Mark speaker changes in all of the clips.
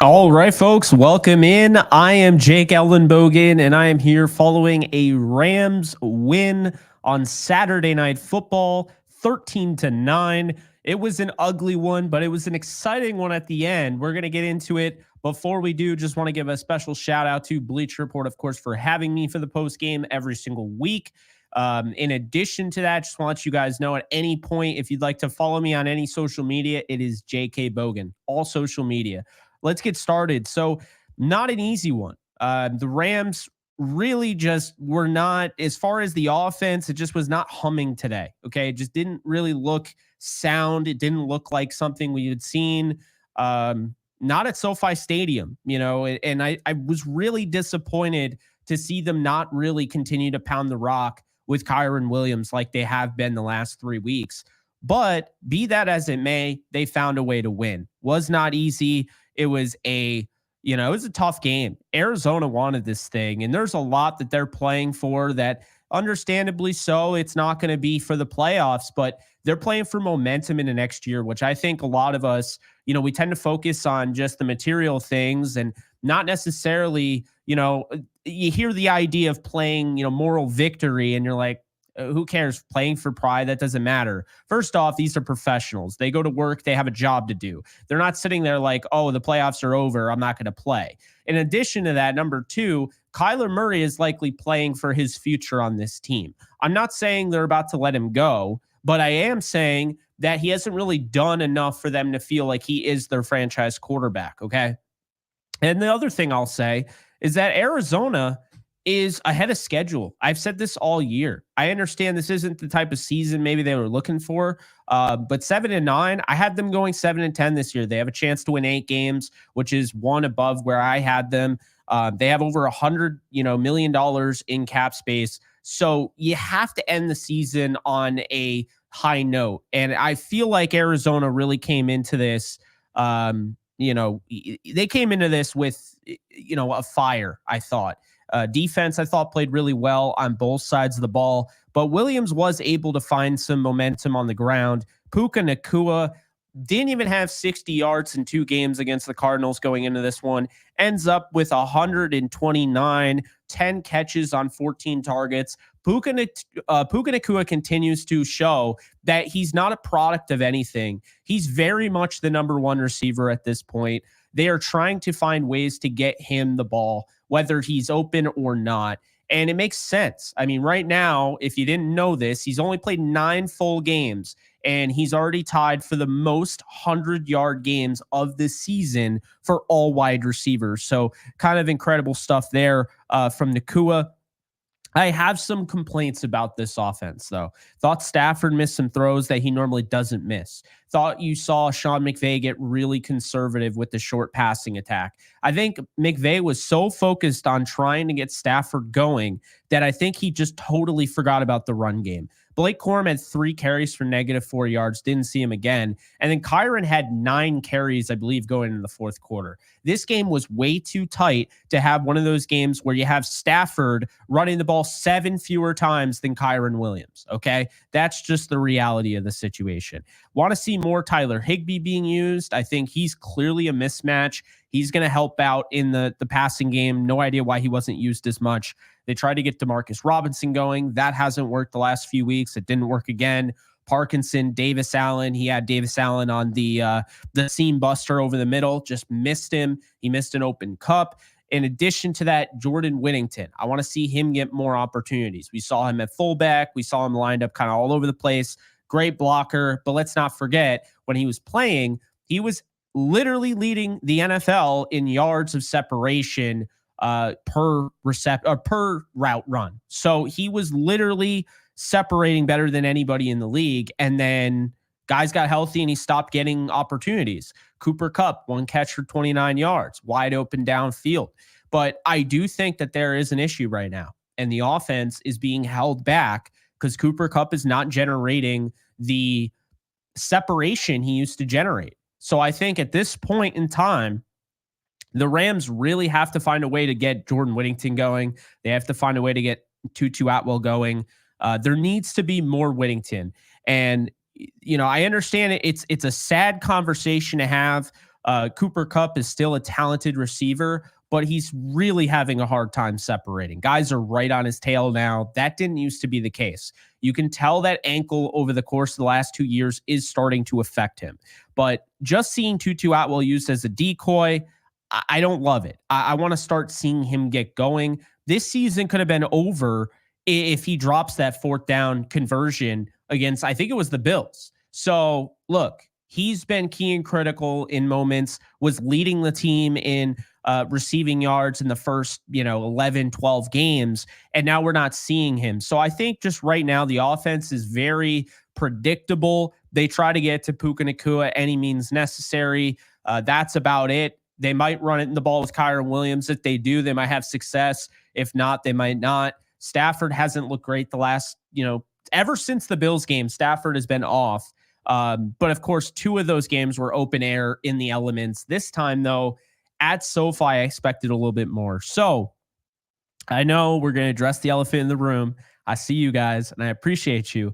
Speaker 1: All right, folks, welcome in. I am Jake Ellenbogen, and I am here following a Rams win on Saturday Night Football, 13-9. It was an ugly one, but it was an exciting one at the end. We're going to get into it. Before we do, just want to give a special shout out to Bleacher Report, of course, for having me for the post game every single week. In addition to that, just want to let you guys know at any point, if you'd like to follow me on any social media, it is JK Bogan, all social media. Let's get started. So, not an easy one. The Rams really just were not, as far as the offense, it just was not humming today. Okay. It just didn't really look sound. It didn't look like something we had seen. Not at SoFi Stadium, and I was really disappointed to see them not really continue to pound the rock with Kyron Williams like they have been the last 3 weeks. But be that as it may, they found a way to win. Was not easy. It was it was a tough game. Arizona wanted this thing, and there's a lot that they're playing for that, understandably so, it's not going to be for the playoffs, but they're playing for momentum in the next year, which I think a lot of us, we tend to focus on just the material things and not necessarily, you hear the idea of playing, moral victory, and you're like, who cares? Playing for pride, that doesn't matter. First off, these are professionals. They go to work, they have a job to do. They're not sitting there like, oh, the playoffs are over, I'm not going to play. In addition to that, number two, Kyler Murray is likely playing for his future on this team. I'm not saying they're about to let him go, but I am saying that he hasn't really done enough for them to feel like he is their franchise quarterback. Okay. And the other thing I'll say is that Arizona is ahead of schedule. I've said this all year. I understand this isn't the type of season maybe they were looking for, but 7-9, I had them going 7-10 this year. They have a chance to win 8 games, which is one above where I had them. They have over $100 million in cap space. So you have to end the season on a high note. And I feel like Arizona really came into this, they came into this with, a fire, I thought. Defense, I thought, played really well on both sides of the ball, but Williams was able to find some momentum on the ground. Puka Nacua didn't even have 60 yards in 2 games against the Cardinals going into this one, ends up with 129, 10 catches on 14 targets. Puka Nacua continues to show that he's not a product of anything. He's very much the number one receiver at this point. They are trying to find ways to get him the ball, whether he's open or not. And it makes sense. I mean, right now, if you didn't know this, he's only played 9 full games, and he's already tied for the most 100-yard games of the season for all wide receivers. So kind of incredible stuff there from Nacua. I have some complaints about this offense, though. Thought Stafford missed some throws that he normally doesn't miss. Thought you saw Sean McVay get really conservative with the short passing attack. I think McVay was so focused on trying to get Stafford going that I think he just totally forgot about the run game. Blake Corum had 3 carries for -4 yards, didn't see him again. And then Kyron had 9 carries, I believe, going into the fourth quarter. This game was way too tight to have one of those games where you have Stafford running the ball 7 fewer times than Kyron Williams. Okay. That's just the reality of the situation. Want to see more Tyler Higbee being used. I think he's clearly a mismatch. He's going to help out in the passing game. No idea why he wasn't used as much. They tried to get Demarcus Robinson going. That hasn't worked the last few weeks. It didn't work again. Parkinson, Davis Allen. He had Davis Allen on the seam buster over the middle. Just missed him. He missed an open cup. In addition to that, Jordan Whittington. I want to see him get more opportunities. We saw him at fullback. We saw him lined up kind of all over the place. Great blocker. But let's not forget, when he was playing, he was literally leading the NFL in yards of separation per route run. So he was literally separating better than anybody in the league. And then guys got healthy and he stopped getting opportunities. Cooper Kupp, 1 catch for 29 yards, wide open downfield. But I do think that there is an issue right now, and the offense is being held back because Cooper Kupp is not generating the separation he used to generate. So I think at this point in time, the Rams really have to find a way to get Jordan Whittington going. They have to find a way to get Tutu Atwell going. There needs to be more Whittington. And, I understand it's a sad conversation to have, Cooper Kupp is still a talented receiver, but he's really having a hard time separating. Guys are right on his tail now. That didn't used to be the case. You can tell that ankle over the course of the last 2 years is starting to affect him. But just seeing Tutu Atwell used as a decoy, I don't love it. I want to start seeing him get going. This season could have been over if he drops that fourth down conversion against, I think it was the Bills. So look, he's been key and critical in moments, was leading the team in receiving yards in the first, 11, 12 games. And now we're not seeing him. So I think just right now, the offense is very predictable. They try to get to Puka Nacua any means necessary. That's about it. They might run it in the ball with Kyren Williams. If they do, they might have success. If not, they might not. Stafford hasn't looked great the last, ever since the Bills game. Stafford has been off. But of course, 2 of those games were open air in the elements. This time, though, at SoFi, I expected a little bit more. So I know we're going to address the elephant in the room. I see you guys, and I appreciate you.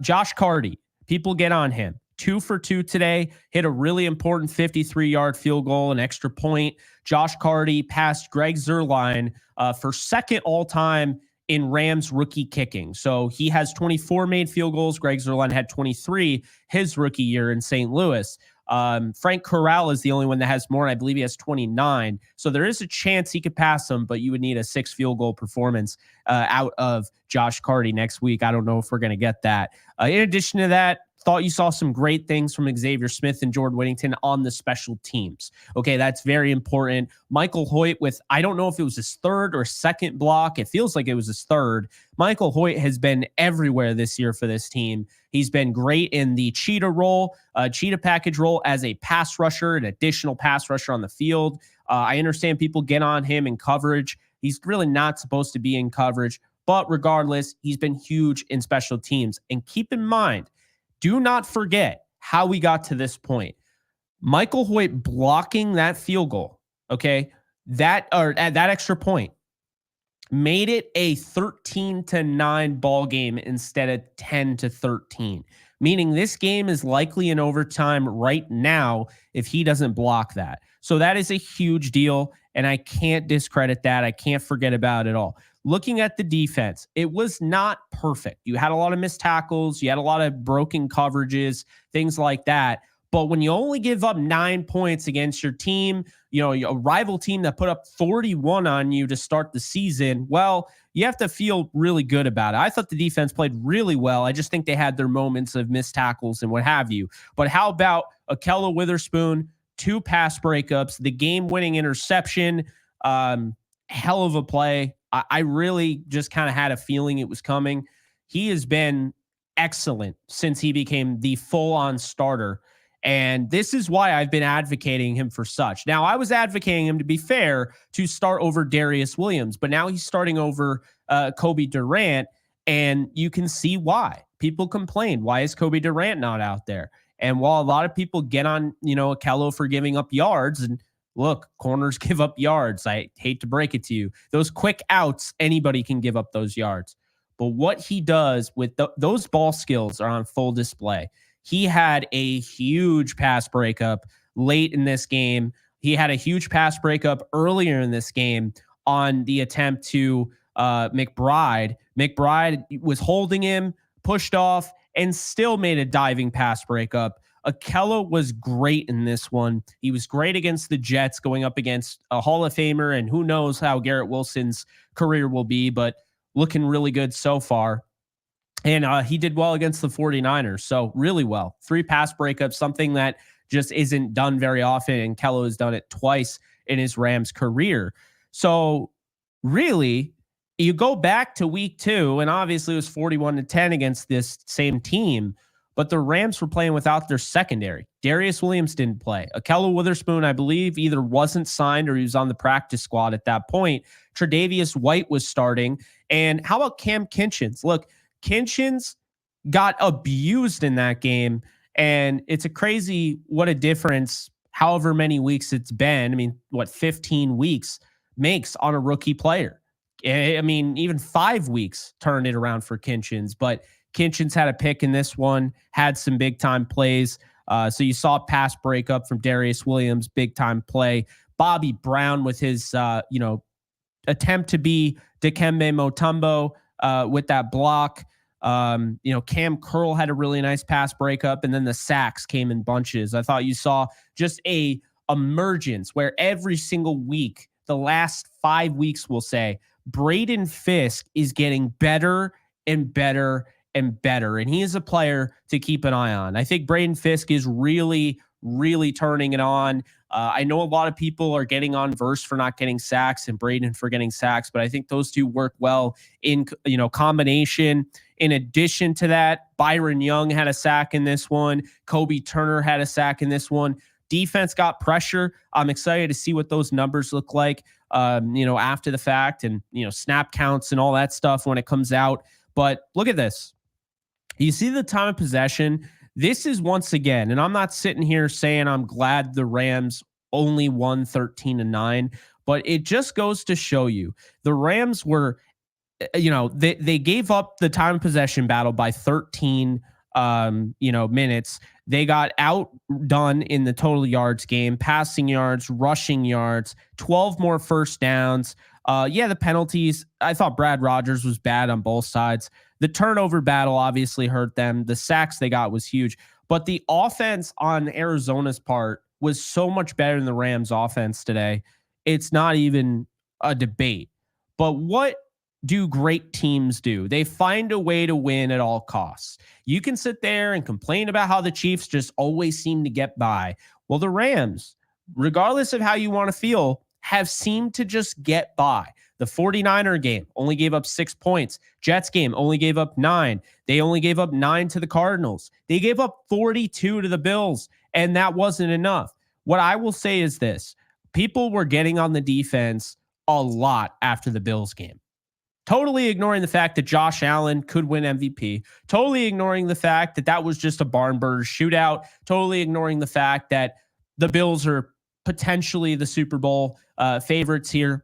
Speaker 1: Josh Carty, people get on him. 2 for 2 today, hit a really important 53-yard field goal, an extra point. Josh Carty passed Greg Zuerlein for second all-time in Rams rookie kicking. So he has 24 made field goals. Greg Zuerlein had 23 his rookie year in St. Louis. Frank Corral is the only one that has more, and I believe he has 29. So there is a chance he could pass him, but you would need a 6 field goal performance out of Josh Carty next week. I don't know if we're going to get that. In addition to that, thought you saw some great things from Xavier Smith and Jordan Whittington on the special teams. Okay, that's very important. Michael Hoyt with, I don't know if it was his third or second block. It feels like it was his third. Michael Hoyt has been everywhere this year for this team. He's been great in the cheetah role, cheetah package role as a pass rusher, an additional pass rusher on the field. I understand people get on him in coverage. He's really not supposed to be in coverage, but regardless, he's been huge in special teams. And keep in mind, do not forget how we got to this point. Michael Hoyt blocking that field goal, okay, that extra point made it a 13-9 ball game instead of 10-13, meaning this game is likely in overtime right now if he doesn't block that. So that is a huge deal, and I can't discredit that. I can't forget about it all. Looking at the defense, it was not perfect. You had a lot of missed tackles. You had a lot of broken coverages, things like that. But when you only give up 9 points against your team, a rival team that put up 41 on you to start the season, well, you have to feel really good about it. I thought the defense played really well. I just think they had their moments of missed tackles and what have you. But how about Ahkello Witherspoon, 2 pass breakups, the game-winning interception, hell of a play. I really just kind of had a feeling it was coming. He has been excellent since he became the full-on starter. And this is why I've been advocating him for such. Now, I was advocating him, to be fair, to start over Darius Williams, but now he's starting over Kobe Durant, and you can see why. People complain, why is Kobe Durant not out there? And while a lot of people get on, Ahkello for giving up yards, and look, corners give up yards. I hate to break it to you. Those quick outs, anybody can give up those yards. But what he does with those ball skills are on full display. He had a huge pass breakup late in this game. He had a huge pass breakup earlier in this game on the attempt to McBride. McBride was holding him, pushed off, and still made a diving pass breakup. Ahkello was great in this one. He was great against the Jets, going up against a Hall of Famer, and who knows how Garrett Wilson's career will be, but looking really good so far. And he did well against the 49ers, so really well. 3 pass breakups, something that just isn't done very often, and Ahkello has done it twice in his Rams career. So really, you go back to week 2, and obviously it was 41-10 against this same team, but the Rams were playing without their secondary. Darius Williams didn't play. Ahkello Witherspoon, I believe, either wasn't signed or he was on the practice squad at that point. Tre'Davious White was starting. And how about Cam Kinchens? Look, Kinchens got abused in that game, and it's a crazy what a difference however many weeks it's been. I mean, 15 weeks makes on a rookie player. I mean, even 5 weeks turned it around for Kinchens, but Kinchens had a pick in this one, had some big time plays. So you saw a pass breakup from Darius Williams, big time play. Bobby Brown with his, attempt to be Dikembe Mutombo with that block. Cam Curl had a really nice pass breakup, and then the sacks came in bunches. I thought you saw just a emergence where every single week, the last 5 weeks, we'll say, Braden Fisk is getting better and better and better. And he is a player to keep an eye on. I think Braden Fisk is really, really turning it on. I know a lot of people are getting on Verse for not getting sacks and Braden for getting sacks, but I think those two work well in combination. In addition to that, Byron Young had a sack in this one. Kobe Turner had a sack in this one. Defense got pressure. I'm excited to see what those numbers look like, after the fact, and snap counts and all that stuff when it comes out. But look at this. You see the time of possession. This is once again, and I'm not sitting here saying I'm glad the Rams only won 13-9, but it just goes to show you the Rams were, they gave up the time of possession battle by 13, minutes. They got outdone in the total yards game, passing yards, rushing yards, 12 more first downs. The penalties, I thought Brad Rodgers was bad on both sides. The turnover battle obviously hurt them. The sacks they got was huge. But the offense on Arizona's part was so much better than the Rams' offense today. It's not even a debate. But what do great teams do? They find a way to win at all costs. You can sit there and complain about how the Chiefs just always seem to get by. Well, the Rams, regardless of how you want to feel, have seemed to just get by. The 49er game only gave up 6 points. Jets game only gave up 9. They only gave up 9 to the Cardinals. They gave up 42 to the Bills, and that wasn't enough. What I will say is this. People were getting on the defense a lot after the Bills game. Totally ignoring the fact that Josh Allen could win MVP. Totally ignoring the fact that that was just a barn burner shootout. Totally ignoring the fact that the Bills are potentially the Super Bowl favorites here.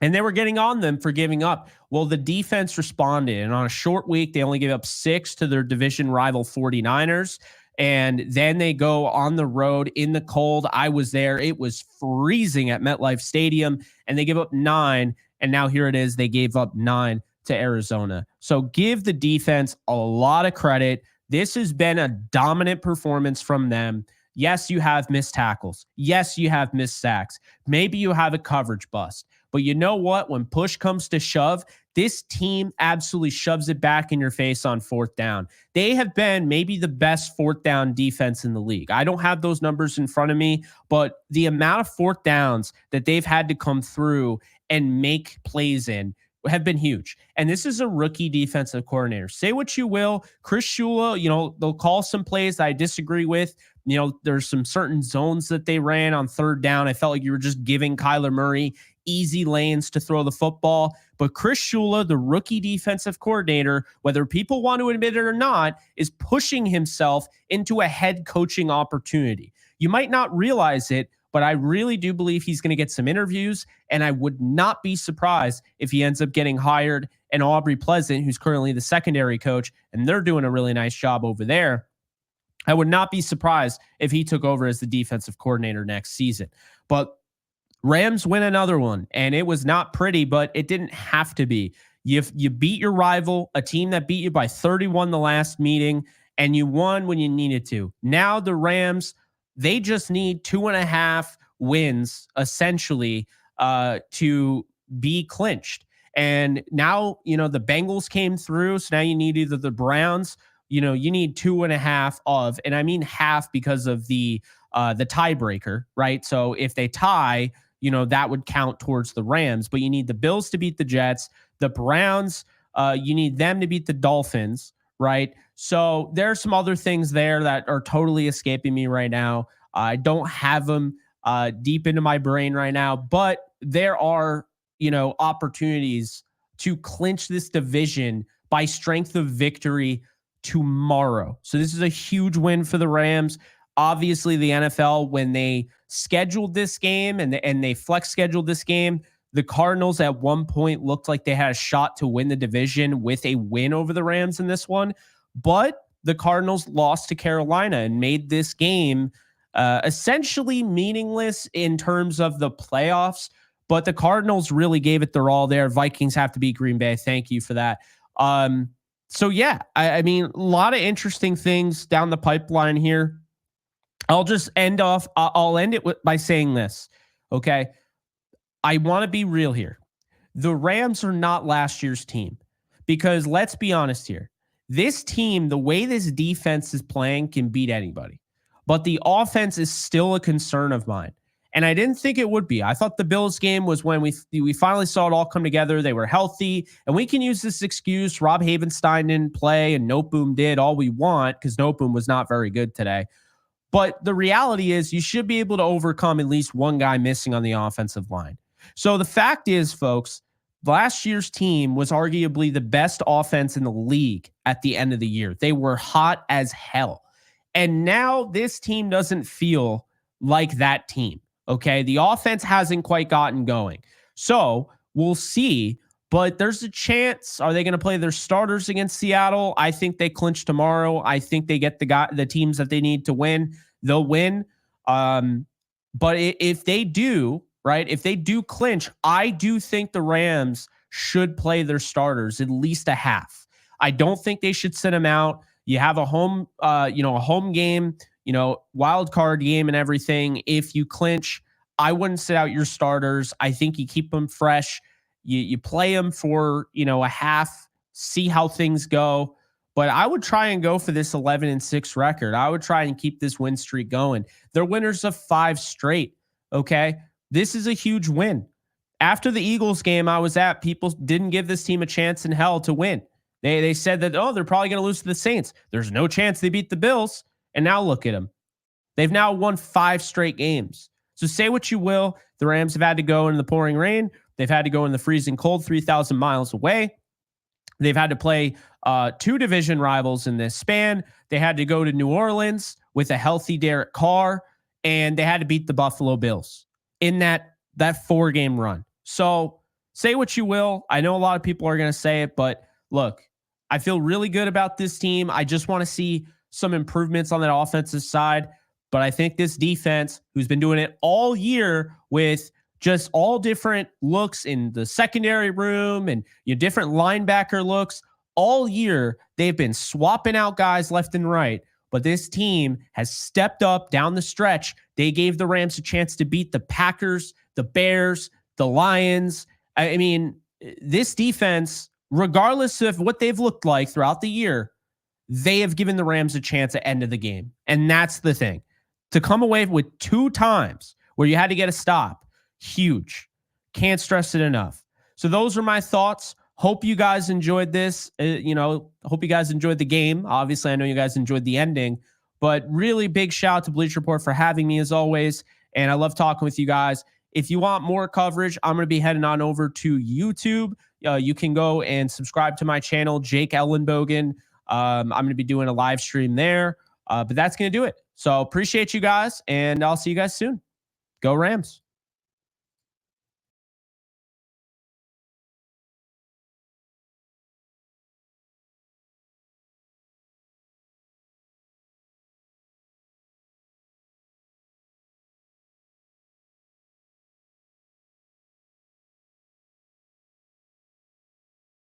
Speaker 1: And they were getting on them for giving up. Well, the defense responded. And on a short week, they only gave up 6 to their division rival 49ers. And then they go on the road in the cold. I was there. It was freezing at MetLife Stadium. And they give up 9. And now here it is. They gave up 9 to Arizona. So give the defense a lot of credit. This has been a dominant performance from them. Yes, you have missed tackles. Yes, you have missed sacks. Maybe you have a coverage bust. But you know what? When push comes to shove, this team absolutely shoves it back in your face on fourth down. They have been maybe the best fourth down defense in the league. I don't have those numbers in front of me, but the amount of fourth downs that they've had to come through and make plays in have been huge. And this is a rookie defensive coordinator. Say what you will. Chris Shula, they'll call some plays that I disagree with. There's some certain zones that they ran on third down. I felt like you were just giving Kyler Murray easy lanes to throw the football. But Chris Shula, the rookie defensive coordinator, whether people want to admit it or not, is pushing himself into a head coaching opportunity. You might not realize it, but I really do believe he's going to get some interviews, and I would not be surprised if he ends up getting hired. And Aubrey Pleasant, who's currently the secondary coach, and they're doing a really nice job over there, I would not be surprised if he took over as the defensive coordinator next season. But Rams win another one, and it was not pretty, but it didn't have to be. You beat your rival, a team that beat you by 31 the last meeting, and you won when you needed to. Now the Rams, they just need 2.5 wins, essentially, to be clinched. And now, the Bengals came through, so now you need either the Browns, you need 2.5 of, and I mean half because of the tiebreaker, right? So if they tie, that would count towards the Rams, but you need the Bills to beat the Jets. The Browns, you need them to beat the Dolphins, right? So there are some other things there that are totally escaping me right now. I don't have them deep into my brain right now, but there are, opportunities to clinch this division by strength of victory tomorrow. So this is a huge win for the Rams. Obviously, the NFL, when they scheduled this game and they flex scheduled this game, the Cardinals at one point looked like they had a shot to win the division with a win over the Rams in this one. But the Cardinals lost to Carolina and made this game essentially meaningless in terms of the playoffs. But the Cardinals really gave it their all there. Vikings have to beat Green Bay. Thank you for that. So yeah, I mean, a lot of interesting things down the pipeline here. I'll just end off. I'll end it by saying this. Okay. I want to be real here. The Rams are not last year's team, because let's be honest here. This team, the way this defense is playing, can beat anybody. But the offense is still a concern of mine. And I didn't think it would be. I thought the Bills game was when we finally saw it all come together. They were healthy. And we can use this excuse. Rob Havenstein didn't play and Noteboom did, all we want, because Noteboom was not very good today. But the reality is you should be able to overcome at least one guy missing on the offensive line. So the fact is, folks, last year's team was arguably the best offense in the league at the end of the year. They were hot as hell. And now this team doesn't feel like that team. Okay. The offense hasn't quite gotten going. So we'll see, but there's a chance. Are they going to play their starters against Seattle? I think they clinch tomorrow. I think they get the teams that they need to win. They'll win. But if they do, right, if they do clinch, I do think the Rams should play their starters at least a half. I don't think they should sit them out. You have a home game, wild card game and everything. If you clinch, I wouldn't sit out your starters. I think you keep them fresh. You play them for, a half, see how things go. But I would try and go for this 11-6 record. I would try and keep this win streak going. They're winners of 5 straight. Okay. This is a huge win. After the Eagles game I was at, people didn't give this team a chance in hell to win. They said that, they're probably going to lose to the Saints. There's no chance they beat the Bills. And now look at them. They've now won 5 straight games. So say what you will. The Rams have had to go in the pouring rain. They've had to go in the freezing cold 3,000 miles away. They've had to play 2 division rivals in this span. They had to go to New Orleans with a healthy Derek Carr, and they had to beat the Buffalo Bills in that 4-game run. So say what you will. I know a lot of people are going to say it, but look, I feel really good about this team. I just want to see some improvements on that offensive side. But I think this defense, who's been doing it all year with just all different looks in the secondary room and different linebacker looks, all year they've been swapping out guys left and right. But this team has stepped up down the stretch. They gave the Rams a chance to beat the Packers, the Bears, the Lions. I mean, this defense, regardless of what they've looked like throughout the year, they have given the Rams a chance at the end of the game. And that's the thing. To come away with 2 times where you had to get a stop, huge. Can't stress it enough. So those are my thoughts. Hope you guys enjoyed this. Hope you guys enjoyed the game. Obviously, I know you guys enjoyed the ending, but really big shout out to Bleacher Report for having me as always. And I love talking with you guys. If you want more coverage, I'm going to be heading on over to YouTube. You can go and subscribe to my channel, Jake Ellenbogen. I'm going to be doing a live stream there, but that's going to do it. So appreciate you guys, and I'll see you guys soon. Go Rams.